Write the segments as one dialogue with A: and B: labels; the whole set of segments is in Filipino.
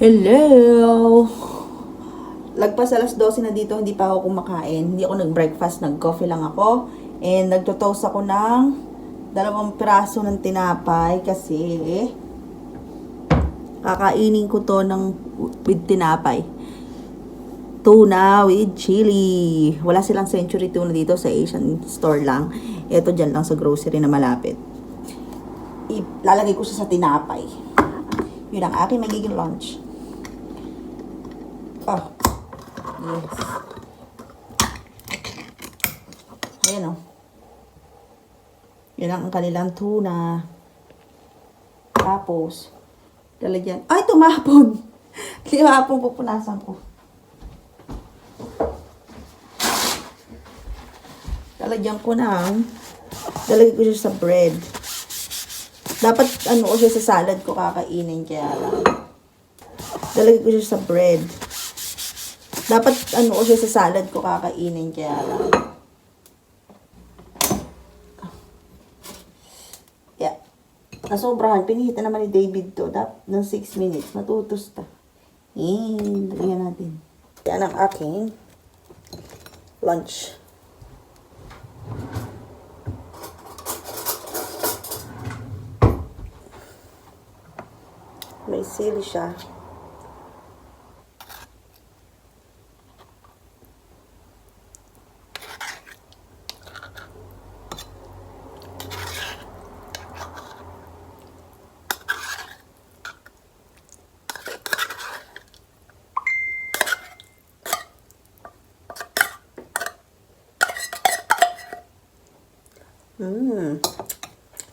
A: Hello! Lagpas alas 12 na dito, hindi pa ako kumakain. Hindi ako nag-breakfast, nag-coffee lang ako. And nagtotoast ako ng 2 piraso ng tinapay kasi kakainin ko to with tinapay. Tuna with chili. Wala silang century tuna dito sa Asian store lang. Ito dyan lang sa grocery na malapit. Ilalagay ko siya sa tinapay. Yun ang aking magiging lunch. Oh. Yes. Ayan o. Yan ang kanilang tuna. Tapos, lalagyan. Ay, tumapon! Tumapon, pupunasan ko. Lalagyan ko lalagyan ko siya sa bread. Dapat, ko siya sa salad ko kakainin, kaya lang. Lalagyan ko siya sa bread. Dapat, ko siya sa salad ko kakainin, kaya lang. Yeah. Nasobrahan. Pinihitan naman ni David to. Ng 6 minutes. Matutusta. Lagyan natin. Yan ang aking lunch. May sili siya.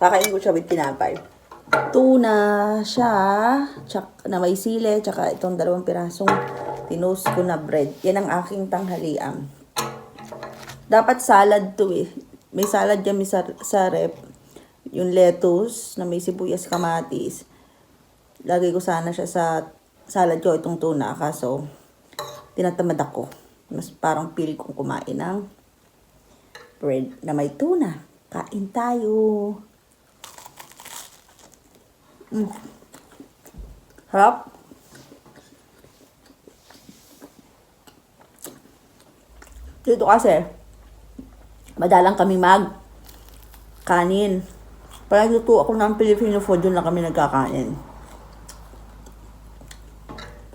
A: Kakain ko siya with tinapay. Tuna siya, na may sili, tsaka itong 2 pirasong tinose ko na bread. Yan ang aking tanghalian. Dapat salad to eh. May salad yan sa rep. Yung lettuce na may sibuyas, kamatis. Lagay ko sana siya sa salad ko itong tuna. Kaso, tinatamad ako. Mas parang pili kong kumain ng bread na may tuna. Kain tayo. Harap. Dito kasi, madalang kami kanin. Pag nagluto ako ng Filipino food, doon lang kami nagkakain.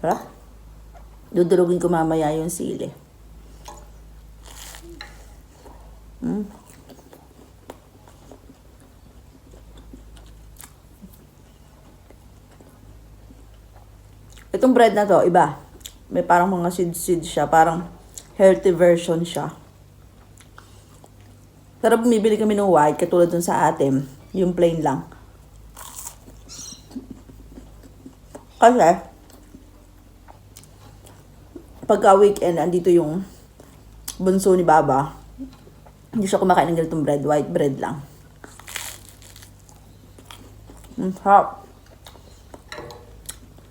A: Tara. Dudurugin ko mamaya yung sili. Itong bread na to, iba. May parang mga seeds siya. Parang healthy version siya. Pero bumibili kami ng white, katulad dun sa atin. Yung plain lang. Kasi, pagka weekend, andito yung bunso ni Baba. Hindi siya kumakain ng ganitong bread. White bread lang. Sarap.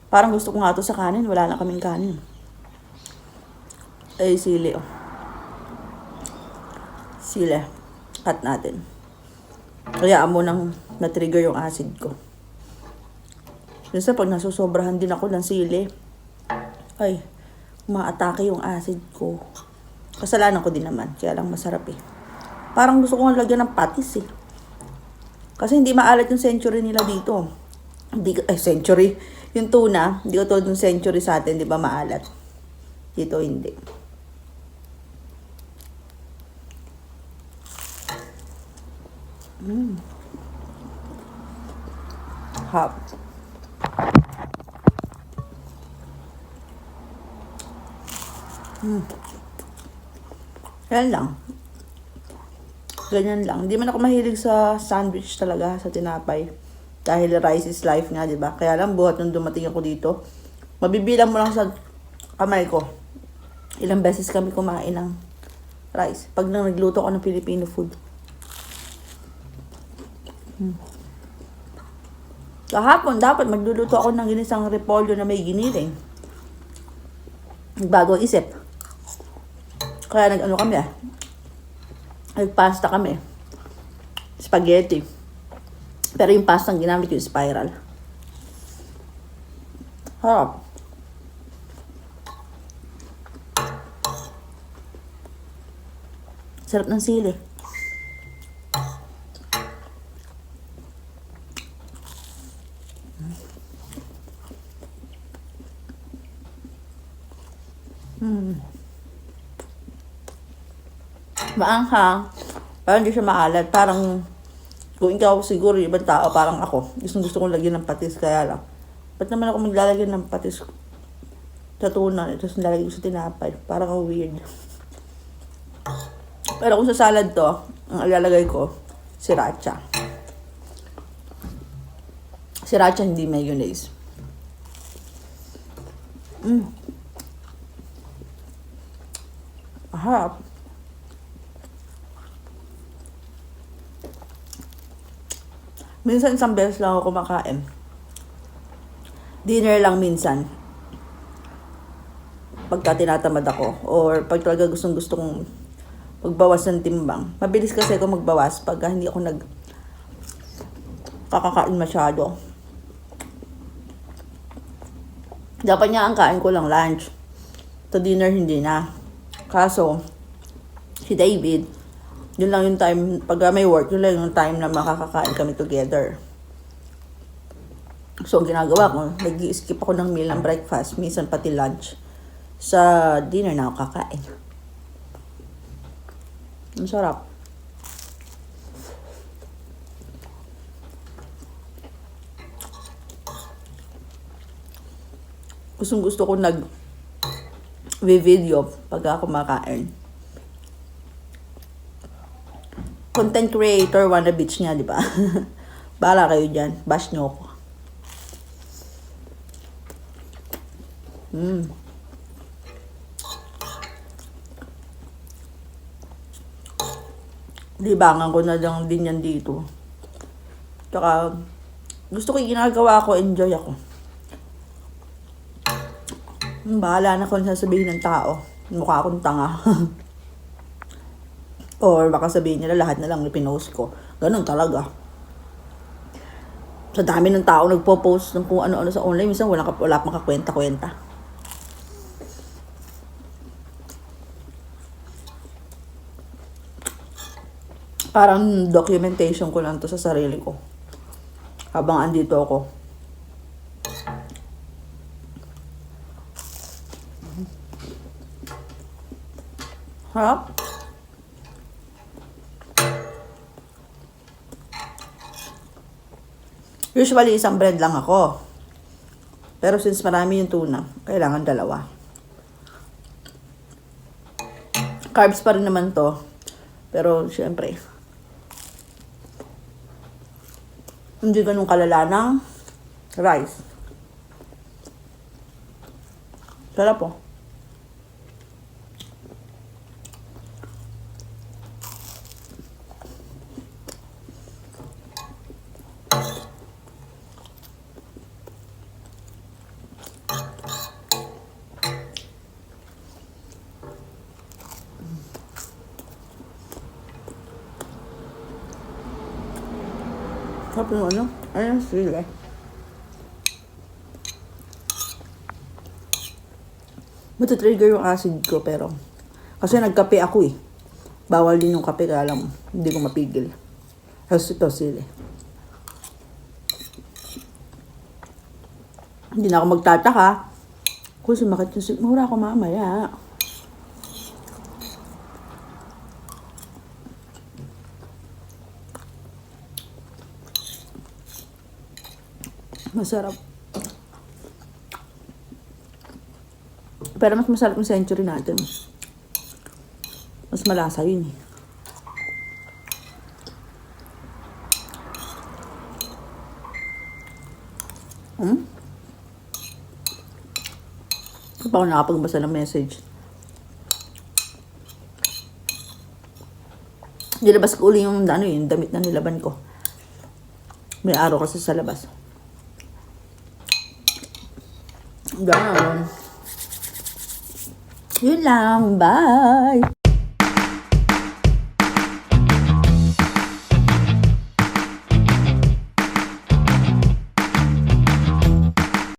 A: Parang gusto ko nga ito sa kanin. Wala na kaming kanin. Ay, sili. Oh. Sili. Cut natin. Kaya mo nang na-trigger yung acid ko. Minsan pag nasusobrahan din ako ng sili, ay, umaatake yung acid ko. Kasalanan ko din naman. Kaya lang masarap eh. Parang gusto ko nga lagyan ng patis eh. Kasi hindi maalat yung century nila dito. Century. Yung tuna, hindi ko tulad ng century sa atin, di ba maalat? Dito hindi. Hop. Yan lang. Ganyan lang. Hindi man ako mahilig sa sandwich talaga, sa tinapay. Dahil rice is life nga, di ba? Kaya lang, buhat nung dumating ako dito, mabibilang mo lang sa kamay ko. Ilang beses kami kumain ng rice. Pag nagluto ko ng Filipino food. Kahapon, dapat magluluto ako ng ginisang repolyo na may giniling. Bago isip. Kaya nagpasta kami. Spaghetti. Pero yung pasta ang ginamit yung spiral. Harap. Sarap ng sili. Maanghang. Parang hindi siya maalat. Parang, kung ikaw siguro, ibang tao, parang ako. Gusto kong lagyan ng patis, kaya lang. Ba't naman ako maglalagyan ng patis sa tuna, tapos nilalagay ko sa tinapay? Parang weird. Pero kung sa salad to, ang ilalagay ko, sriracha. Sriracha, hindi mayonnaise. Harap. Minsan isang beses lang ako kumakain. Dinner lang minsan. Pagka tinatamad ako. Or pag talaga gusto kong magbawas ng timbang. Mabilis kasi ako magbawas pagka hindi ako kakakain masyado. Dapat niya ang kain ko lang lunch. To dinner hindi na. Kaso, si David, yun lang yung time, pag may work, yun lang yung time na makakakain kami together. So, ang ginagawa ko, nag-skip ako ng meal ng breakfast, minsan pati lunch. Sa dinner na ako kakain. Ang sarap. Gusto ko nag-video pag ako kumakain. Content creator, wanna bitch nga, di ba? Bahala kayo dyan. Bash nyo ako. Libangan ko na lang din yan dito. Tsaka, gusto ko yung ginagawa ko, enjoy ako. Bahala na kung sasabihin ng tao. Mukha akong tanga. Or baka sabihin nila lahat na lang pinost ko. Ganun talaga. Sa dami ng tao nagpo-post ng kung ano-ano sa online, minsan wala pang kakwenta-kwenta. Parang documentation ko lang to sa sarili ko. Habang andito ako. Harap. Usually, isang bread lang ako. Pero since marami yung tuna, kailangan dalawa. Carbs pa rin naman to. Pero, syempre, hindi ganun kalala ng rice. Sarap po. Sarap yung ano? Ayun, sili. Matatrigger yung acid ko, pero kasi nagkape ako eh. Bawal din yung kape, kaya lang hindi ko mapigil. Tapos ito, sili. Hindi na ako magtataka kung sumakit yung sigmura ako mamaya. Masarap. Pero mas masarap yung century natin. Mas malasa yun eh. Hindi pa ako nakapagbasa ng message. Nilabas ko uli yung, yung damit na nilaban ko. May araw kasi sa labas. Ganun. Yun lang. Bye!